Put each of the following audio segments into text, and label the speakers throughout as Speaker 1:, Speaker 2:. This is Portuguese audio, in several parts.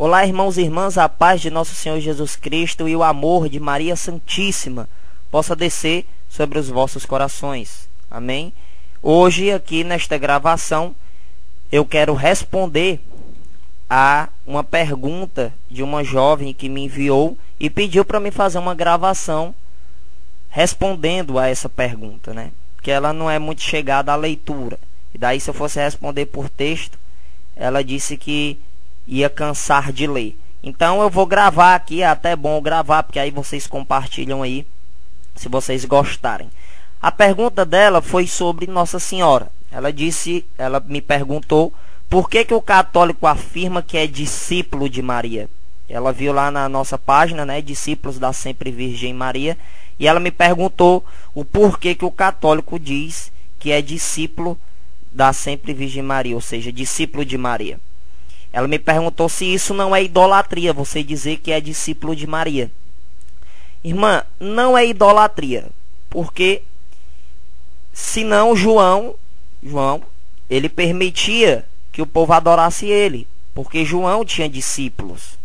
Speaker 1: Olá, irmãos e irmãs, a paz de nosso Senhor Jesus Cristo e o amor de Maria Santíssima possa descer sobre os vossos corações. Amém? Hoje, aqui nesta gravação, eu quero responder a uma pergunta de uma jovem que me enviou e pediu para me fazer uma gravação respondendo a essa pergunta, né? Que ela não é muito chegada à leitura. E daí, se eu fosse responder por texto, ela disse que ia cansar de ler. Então eu vou gravar aqui, é até bom gravar, porque aí vocês compartilham aí, se vocês gostarem. A pergunta dela foi sobre Nossa Senhora. Ela me perguntou por que o católico afirma que é discípulo de Maria. Ela viu lá na nossa página, né, discípulos da Sempre Virgem Maria, e ela me perguntou o porquê que o católico diz que é discípulo da Sempre Virgem Maria, ou seja, discípulo de Maria. Ela me perguntou se isso não é idolatria, você dizer que é discípulo de Maria. Irmã, não é idolatria, porque senão João, ele permitia que o povo adorasse ele, porque João tinha discípulos.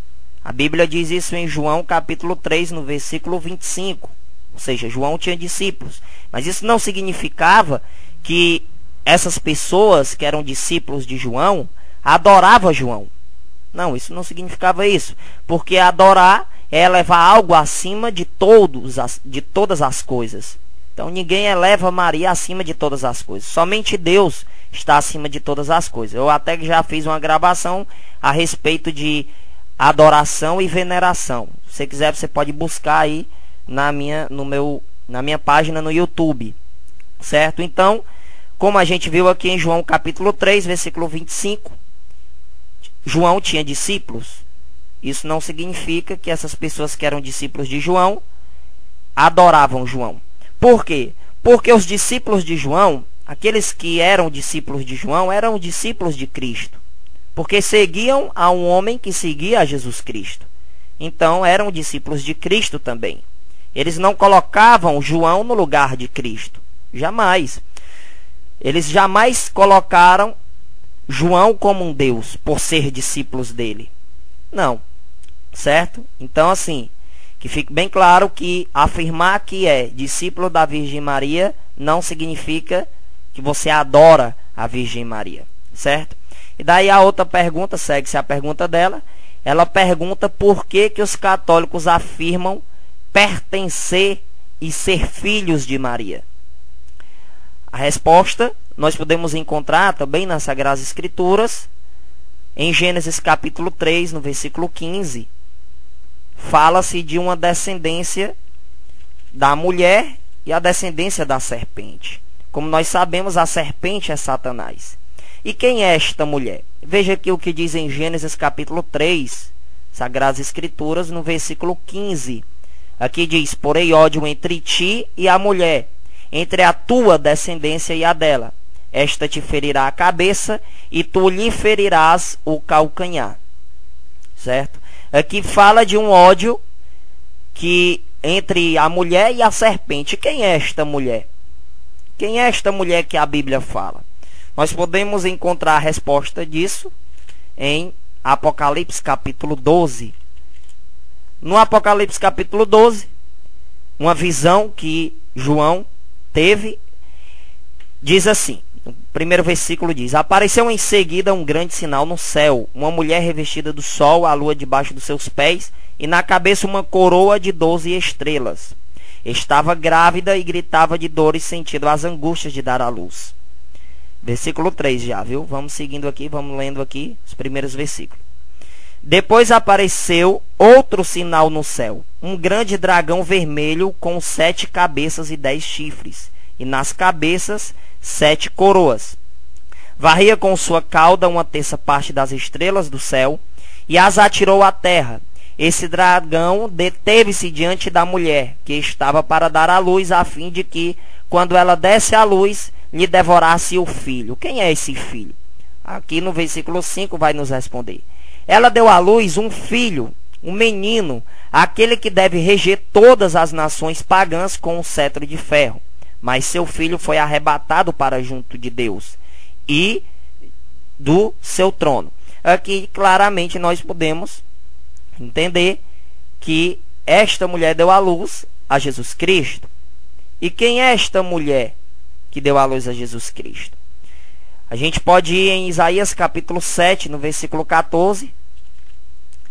Speaker 1: A Bíblia diz isso em João capítulo 3, no versículo 25. Ou seja, João tinha discípulos. Mas isso não significava que essas pessoas que eram discípulos de João adorava João. Não, isso não significava isso. Porque adorar é levar algo acima de todas as coisas. Então ninguém eleva Maria acima de todas as coisas. Somente Deus está acima de todas as coisas. Eu até já fiz uma gravação a respeito de adoração e veneração. Se você quiser, você pode buscar aí na minha página no YouTube. Certo? Então, como a gente viu aqui em João capítulo 3, versículo 25, João tinha discípulos. Isso não significa que essas pessoas que eram discípulos de João adoravam João. Por quê? Porque os discípulos de João, aqueles que eram discípulos de João, eram discípulos de Cristo. Porque seguiam a um homem que seguia a Jesus Cristo. Então eram discípulos de Cristo também. Eles não colocavam João no lugar de Cristo. Jamais. Eles jamais colocaram João como um Deus, por ser discípulos dele. Não. Certo? Então, assim, que fique bem claro que afirmar que é discípulo da Virgem Maria não significa que você adora a Virgem Maria. Certo? E daí a outra pergunta, segue-se a pergunta dela. Ela pergunta por que os católicos afirmam pertencer e ser filhos de Maria. A resposta nós podemos encontrar também nas Sagradas Escrituras, em Gênesis capítulo 3, no versículo 15. Fala-se de uma descendência da mulher e a descendência da serpente. Como nós sabemos, a serpente é Satanás. E quem é esta mulher? Veja aqui o que diz em Gênesis capítulo 3, Sagradas Escrituras, no versículo 15. Aqui diz: porém ódio entre ti e a mulher, entre a tua descendência e a dela. Esta te ferirá a cabeça e tu lhe ferirás o calcanhar. Certo? Aqui fala de um ódio que entre a mulher e a serpente. Quem é esta mulher? Quem é esta mulher que a Bíblia fala? Nós podemos encontrar a resposta disso em Apocalipse capítulo 12. No Apocalipse capítulo 12, uma visão que João teve, diz assim, o primeiro versículo diz: apareceu em seguida um grande sinal no céu, uma mulher revestida do sol, a lua debaixo dos seus pés, e na cabeça uma coroa de 12 estrelas. Estava grávida e gritava de dores, sentindo as angústias de dar à luz. Versículo 3 já, viu? Vamos seguindo aqui, vamos lendo aqui os primeiros versículos. Depois apareceu outro sinal no céu, um grande dragão vermelho com 7 cabeças e 10 chifres, e nas cabeças 7 coroas. Varria com sua cauda uma terça parte das estrelas do céu e as atirou à terra. Esse dragão deteve-se diante da mulher, que estava para dar à luz, a fim de que, quando ela desse à luz, lhe devorasse o filho. Quem é esse filho? Aqui no versículo 5 vai nos responder. Ela deu à luz um filho, um menino, aquele que deve reger todas as nações pagãs com um cetro de ferro. Mas seu filho foi arrebatado para junto de Deus e do seu trono. Aqui claramente nós podemos entender que esta mulher deu à luz a Jesus Cristo. E quem é esta mulher que deu à luz a Jesus Cristo? A gente pode ir em Isaías capítulo 7, no versículo 14.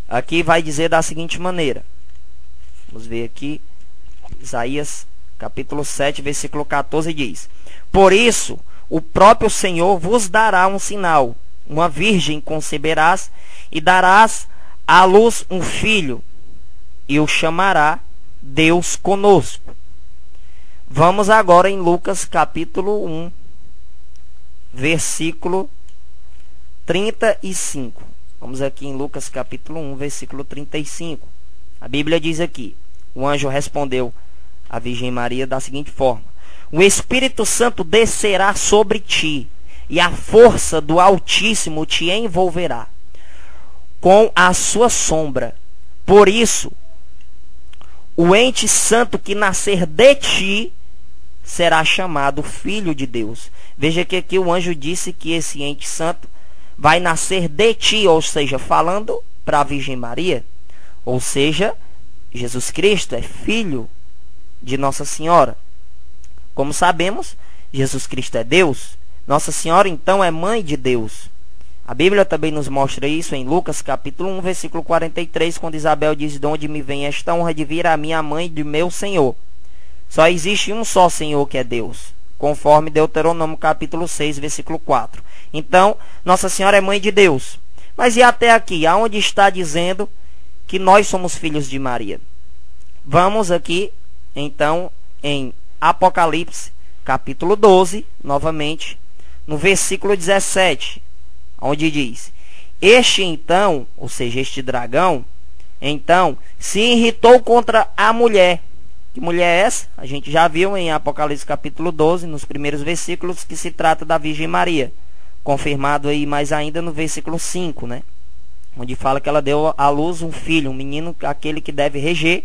Speaker 1: Aqui vai dizer da seguinte maneira. Vamos ver aqui. Isaías capítulo 7, versículo 14 diz: Por isso, o próprio Senhor vos dará um sinal. Uma virgem conceberás e darás à luz um filho, e o chamará Deus conosco. Vamos agora em Lucas capítulo 1, versículo 35. Vamos aqui em Lucas capítulo 1, versículo 35. A Bíblia diz aqui: O anjo respondeu à Virgem Maria da seguinte forma: O Espírito Santo descerá sobre ti, e a força do Altíssimo te envolverá com a sua sombra. Por isso, o ente santo que nascer de ti será chamado Filho de Deus. Veja que aqui o anjo disse que esse ente santo vai nascer de ti, ou seja, falando para a Virgem Maria. Ou seja, Jesus Cristo é filho de Nossa Senhora. Como sabemos, Jesus Cristo é Deus. Nossa Senhora, então, é mãe de Deus. A Bíblia também nos mostra isso em Lucas capítulo 1, versículo 43, quando Isabel diz: De onde me vem esta honra de vir a minha mãe de meu Senhor? Só existe um só Senhor, que é Deus, conforme Deuteronômio capítulo 6, versículo 4. Então, Nossa Senhora é mãe de Deus. Mas e até aqui? Aonde está dizendo que nós somos filhos de Maria? Vamos aqui, então, em Apocalipse capítulo 12, novamente, no versículo 17, onde diz: Este então, ou seja, este dragão, então, se irritou contra a mulher. Que mulher é essa? A gente já viu em Apocalipse capítulo 12, nos primeiros versículos, que se trata da Virgem Maria. Confirmado aí mais ainda no versículo 5, né? Onde fala que ela deu à luz um filho, um menino, aquele que deve reger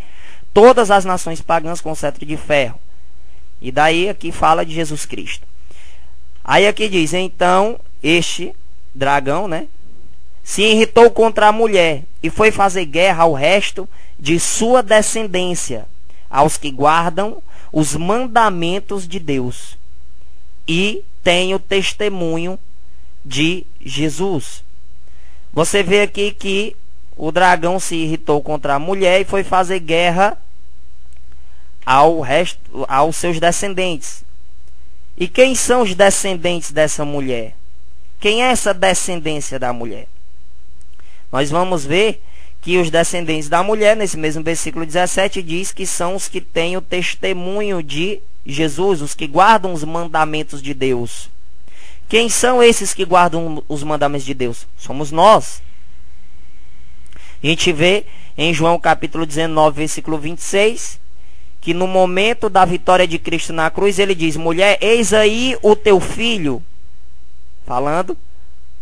Speaker 1: todas as nações pagãs com cetro de ferro. E daí aqui fala de Jesus Cristo. Aí aqui diz: Então, este dragão, né, se irritou contra a mulher e foi fazer guerra ao resto de sua descendência, aos que guardam os mandamentos de Deus e têm o testemunho de Jesus. Você vê aqui que o dragão se irritou contra a mulher e foi fazer guerra aos seus descendentes. E quem são os descendentes dessa mulher? Quem é essa descendência da mulher? Nós vamos ver que os descendentes da mulher, nesse mesmo versículo 17, diz que são os que têm o testemunho de Jesus, os que guardam os mandamentos de Deus. Quem são esses que guardam os mandamentos de Deus? Somos nós. A gente vê em João capítulo 19, versículo 26, que no momento da vitória de Cristo na cruz, ele diz: Mulher, eis aí o teu filho. Falando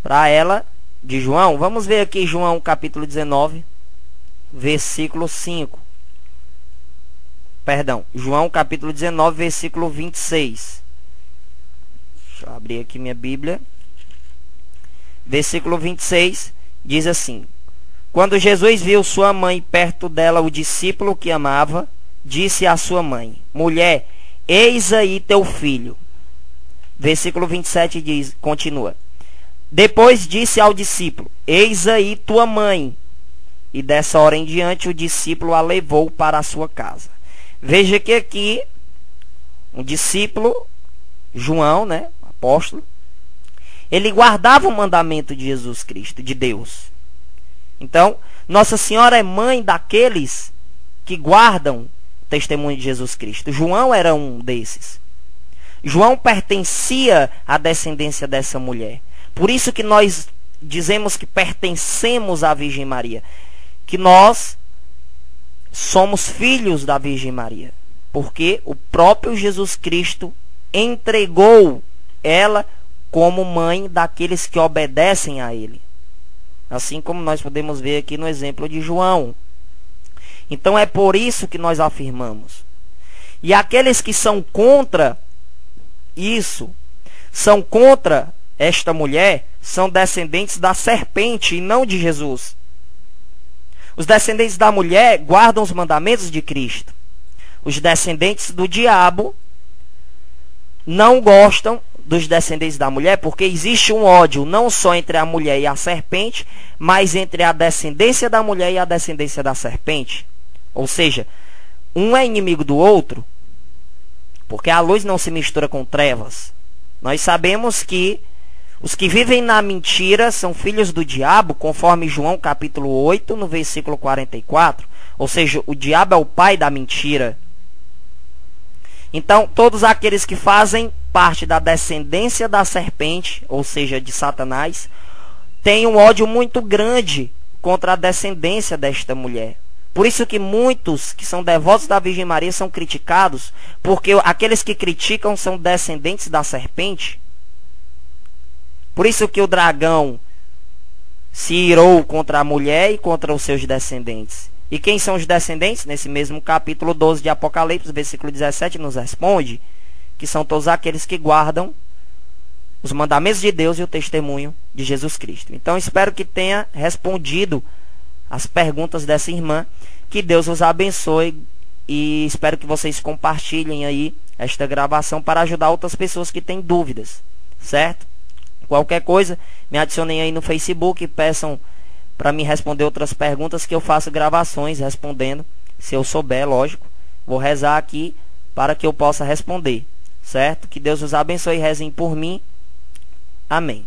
Speaker 1: para ela de João. Vamos ver aqui João capítulo 19, versículo 5. Perdão, João capítulo 19, versículo 26. Deixa eu abrir aqui minha Bíblia. Versículo 26 diz assim: Quando Jesus viu sua mãe perto dela, o discípulo que amava, disse à sua mãe: Mulher, eis aí teu filho. Versículo 27 diz, continua: Depois disse ao discípulo: Eis aí tua mãe. E dessa hora em diante o discípulo a levou para a sua casa. Veja que aqui um discípulo, João, né, apóstolo, ele guardava o mandamento de Jesus Cristo, de Deus. Então, Nossa Senhora é mãe daqueles que guardam o testemunho de Jesus Cristo. João era um desses. João pertencia à descendência dessa mulher. Por isso que nós dizemos que pertencemos à Virgem Maria, que nós somos filhos da Virgem Maria, porque o próprio Jesus Cristo entregou ela como mãe daqueles que obedecem a ele. Assim como nós podemos ver aqui no exemplo de João. Então é por isso que nós afirmamos. E aqueles que são contra isso, são contra esta mulher, são descendentes da serpente e não de Jesus. Os descendentes da mulher guardam os mandamentos de Cristo. Os descendentes do diabo não gostam dos descendentes da mulher, porque existe um ódio não só entre a mulher e a serpente, mas entre a descendência da mulher e a descendência da serpente. Ou seja, um é inimigo do outro, porque a luz não se mistura com trevas. Nós sabemos que os que vivem na mentira são filhos do diabo, conforme João capítulo 8, no versículo 44. Ou seja, o diabo é o pai da mentira. Então, todos aqueles que fazem parte da descendência da serpente, ou seja, de Satanás, têm um ódio muito grande contra a descendência desta mulher. Por isso que muitos que são devotos da Virgem Maria são criticados, porque aqueles que criticam são descendentes da serpente. Por isso que o dragão se irou contra a mulher e contra os seus descendentes. E quem são os descendentes? Nesse mesmo capítulo 12 de Apocalipse, versículo 17, nos responde que são todos aqueles que guardam os mandamentos de Deus e o testemunho de Jesus Cristo. Então, espero que tenha respondido as perguntas dessa irmã. Que Deus os abençoe e espero que vocês compartilhem aí esta gravação para ajudar outras pessoas que têm dúvidas, certo? Qualquer coisa, me adicionem aí no Facebook e peçam para me responder outras perguntas, que eu faço gravações respondendo, se eu souber, lógico. Vou rezar aqui para que eu possa responder, certo? Que Deus os abençoe e rezem por mim. Amém.